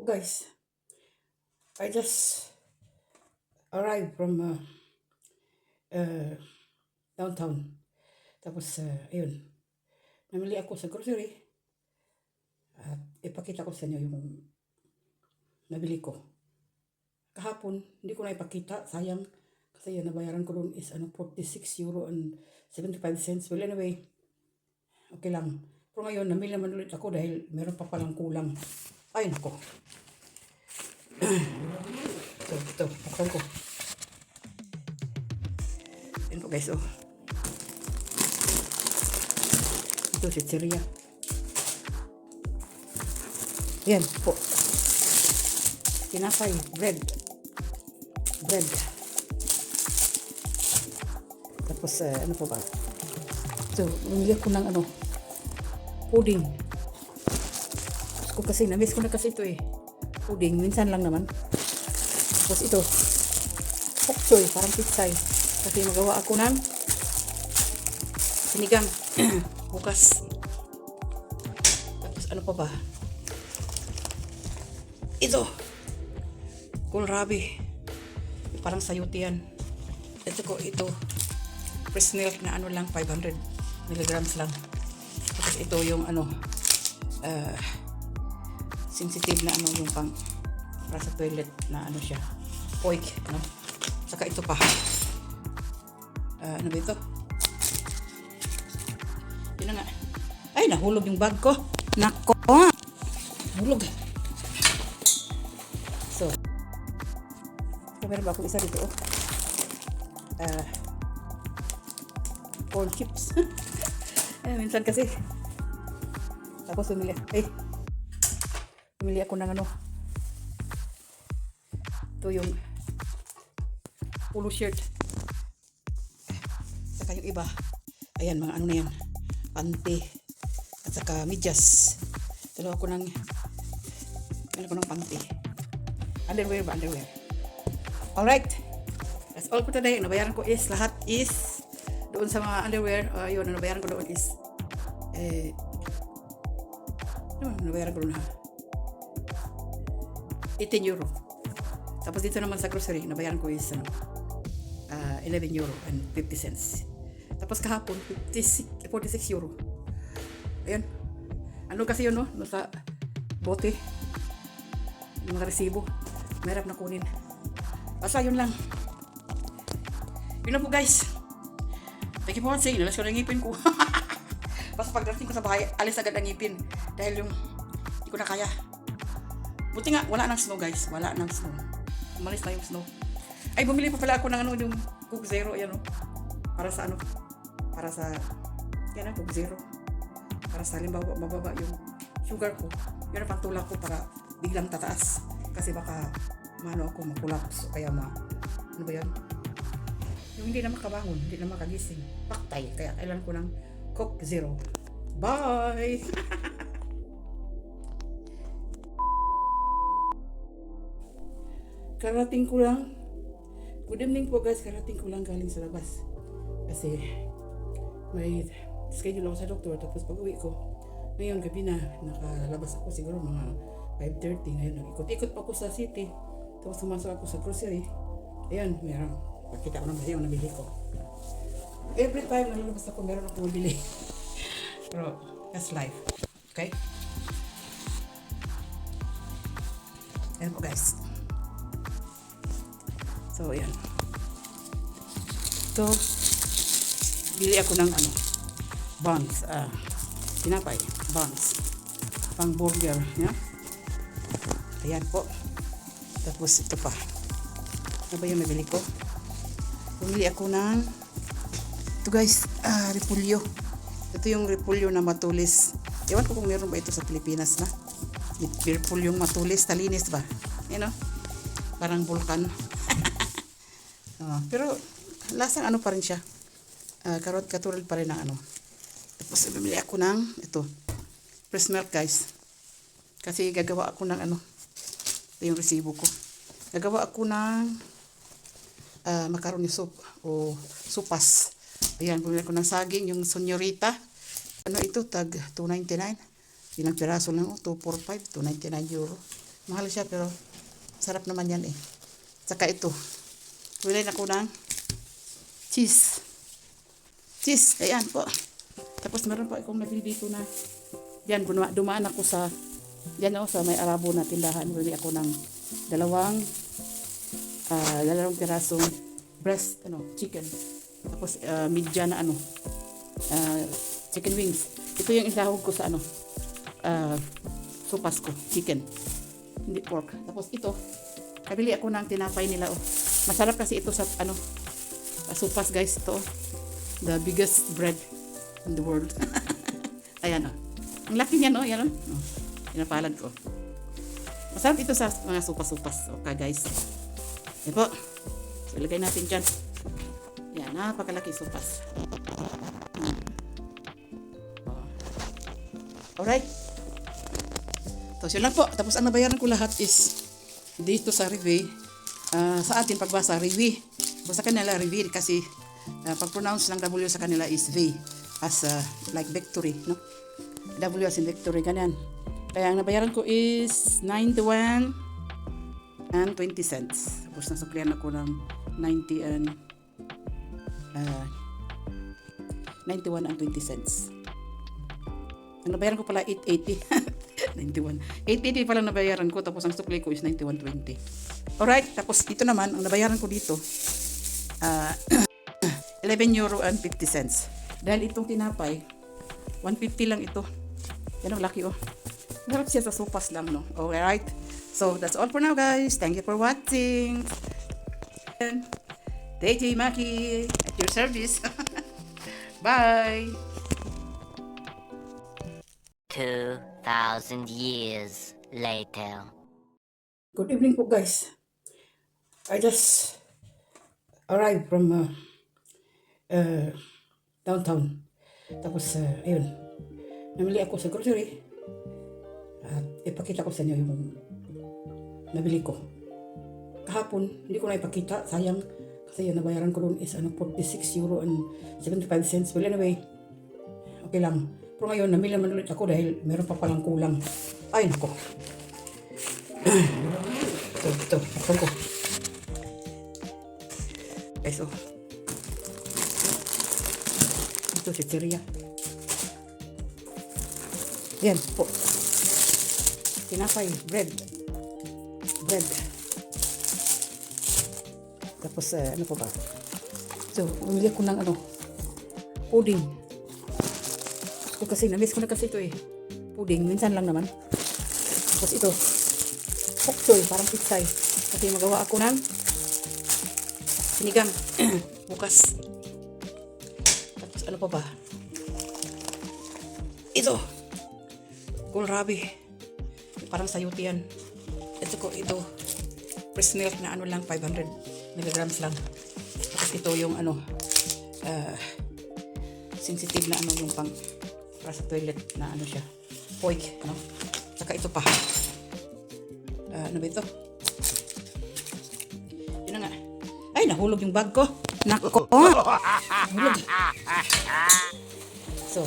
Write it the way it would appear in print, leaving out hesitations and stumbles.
guys, I just arrived from uh, downtown. Tapos, ayun, namili ako sa grocery at ipakita ko sa inyo yung nabili ko. Kahapon, hindi ko na ipakita, sayang. Kasi yung nabayaran ko doon is 46 euro and 75 cents. Well, anyway, okay lang. Pero ngayon, namili naman ulit ako dahil meron pa palang kulang. Ay, nako. So, ito, buksan ko. Yan po guys, oh. Ito, chicheria. Yan po. Tinapay, bread. Tapos, ano po ba? So, bumili ako ng pudding. Gusto ko kasi, na-miss ko na kasi ito eh. Pudding, minsan lang naman. Tapos ito, pok choy, parang pitsay. Kasi magawa ako ng sinigang bukas. Tapos ano pa ba? Ito, kohlrabi. Parang sayuti yan. Ito, fresh milk na lang, 500 milligrams lang. Tapos ito yung sensitive na yung pang para sa toilet na siya, oik, saka ito pa, ano ba ito? Yun na nga. Ay, nahulog yung bag ko. Nako, nahulog. So, meron ba akong isa dito, corn chips. Minsan kasi tapos bumili ako ng ito yung polo shirt, saka yung iba, ayan, mga na yan, panty, at saka medyas. Dalawa ko ng panty, underwear. Alright, that's all for today. Nabayaran ko is, lahat is doon sa mga underwear. Yun, nabayaran ko doon is nabayaran ko doon 18 euro. Tapos dito naman sa grocery, nabayaran ko is 11 euro and 50 cents. Tapos kahapon, 46 euro. Ayan. Ano kasi yun, no? Sa bote. Yung mga resibo. Mahirap na kunin. Basta yun lang. Yun lang po guys. Thank you for watching. Nalas ko na ngipin ko. Basta pagdating ko sa bahay, alis agad ang ngipin. Dahil hindi ko na kaya. Buti nga, wala nang snow guys. Wala nang snow. Umalis na yung snow. Ay, bumili pa pala ako ng yung Coke Zero. Ayan, para sa para sa, yan ang Coke Zero. Para sa halimbawa, mababa yung sugar ko. Yun ang pantulak ko para biglang tataas. Kasi baka, ako makulaps. O kaya ano ba yan? Yung hindi na makabangon, hindi na makagising. Paktay. Kaya kailan ko ng Coke Zero. Bye! Karating ko lang. Good evening po guys. Karating ko lang galing sa labas. Kasi may schedule ako sa doktor. Tapos pag uwi ko, ngayon gabi na, nakalabas ako siguro mga 5:30. Ngayon nag-ikot-ikot pa ako sa city. Tapos sumasok ako sa grocery. Ayan, meron. Pakita ko naman yung nabili ko. Every time nalalabas ako, meron ako mabili. Pero that's life. Okay? Ayan po guys. So, ayan. Ito, bili ako ng buns. Tinapay, buns. Pang burger. Yeah? Ayan po. Tapos ito pa. Ano ba yung nabili ko? Bumili ako ng ito guys, repulyo. Ito yung repulyo na matulis. Ewan ko kung meron ba ito sa Pilipinas na. Repulyong matulis, talinis ba? Parang vulkan. Pero lasang pa rin siya. Katulad pa rin ng Tapos bumili ako ng ito, fresh milk guys. Kasi gagawa ako ng ito yung resibo ko. Gagawa ako ng macaroni soup o supas. Ayan, bumili ko ng saging, yung senyorita. Ito, tag 2.99. Ilang piraso lang, 2.45, 2.99 euro. Mahal siya pero sarap naman yan eh. Saka ito. Bilhin ako ng cheese. Cheese. Ayan po. Tapos meron po akong nabili dito na yan, dumaan ako sa yan o, sa may Arabo na tindahan. Bili ako ng dalawang pirasong breast, chicken. Tapos midya na chicken wings. Ito yung isahog ko sa sopas ko, chicken. Hindi pork. Tapos ito, kabili ako ng tinapay nila oh. Masarap kasi ito sa sopas guys, ito. The biggest bread in the world. Ayan oh. Ang laki niya no, yan oh. Pinapalad ko. Masarap ito sa mga sopas-sopas. Okay guys. Yan po. So, ilagay natin dyan. Yan, napakalaki sopas. Alright. So, yun lang po. Tapos ang nabayaran ko lahat is dito sa Rive. Sa atin pagbasa, Rive. So, sa kanila, Rive. Kasi pag-pronounce ng W sa kanila is V. As like victory, no? W as in victory, ganyan. Kaya ang nabayaran ko is 91 and 20 cents. Tapos nasuklian ako ng 90 and 91 and 20 cents. Ang nabayaran ko pala 880. 91. 880 pala nabayaran ko, tapos ang sukli ko is 91.20. Alright, tapos ito naman, ang nabayaran ko dito, 11 euro and 50 cents. Dahil itong tinapay, 150 lang ito. Yan ang laki oh. Harap siya sa sopas lang, no? Alright. So, that's all for now, guys. Thank you for watching. And DJ Maki at your service. Bye! 2,000 years later. Good evening po, guys. I just arrived from downtown. Tapos, ayun. Namili ako sa grocery. At ipakita ko sa inyo yung nabili ko. Kahapon, hindi ko na ipakita. Sayang. Kasi yung nabayaran ko doon is 46 euro and 75 cents. Well, anyway, okay lang. Pero ngayon, namili naman ulit ako dahil meron pa palang kulang. Ay, nako. Ito. Ito ko. Okay, so. Ito si Chiria. Yan po. Tinapay, bread. Tapos, ano po ba? So, umili ko ng pudding. Ito kasi, na-miss ko na kasi ito eh. Pudding, minsan lang naman. Tapos ito, pok choy, parang pitsay. Kasi magawa ako ng sinigang. Bukas. Tapos, ano pa ba? Ito. Kohlrabi. Parang sayuti yan. Ito, fresh milk na lang, 500 milligrams lang. Tapos ito yung sensitive na yung pang para sa toilet na siya. Poik, Saka ito pa. Ano ba ito? Yun na nga. Ay, nahulog yung bag ko. Nako. Nahulog. So,